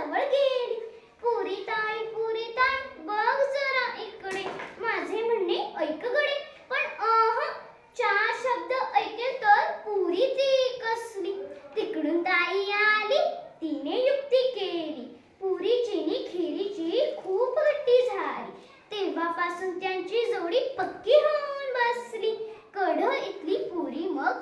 जवळ गेली. पुरी ताई बघ जरा इकडे, माझे म्हणणे ऐक गडे. पण चार शब्द ऐकेल तर पुरी ती कसली. तिकडून ताई आली, तिने युक्ती केली. पुरीची नि खिरीची खूप गट्टी झाली. तेव्हापासून त्यांची जोडी पक्की होऊन बसली. कढ इथली पुरी मग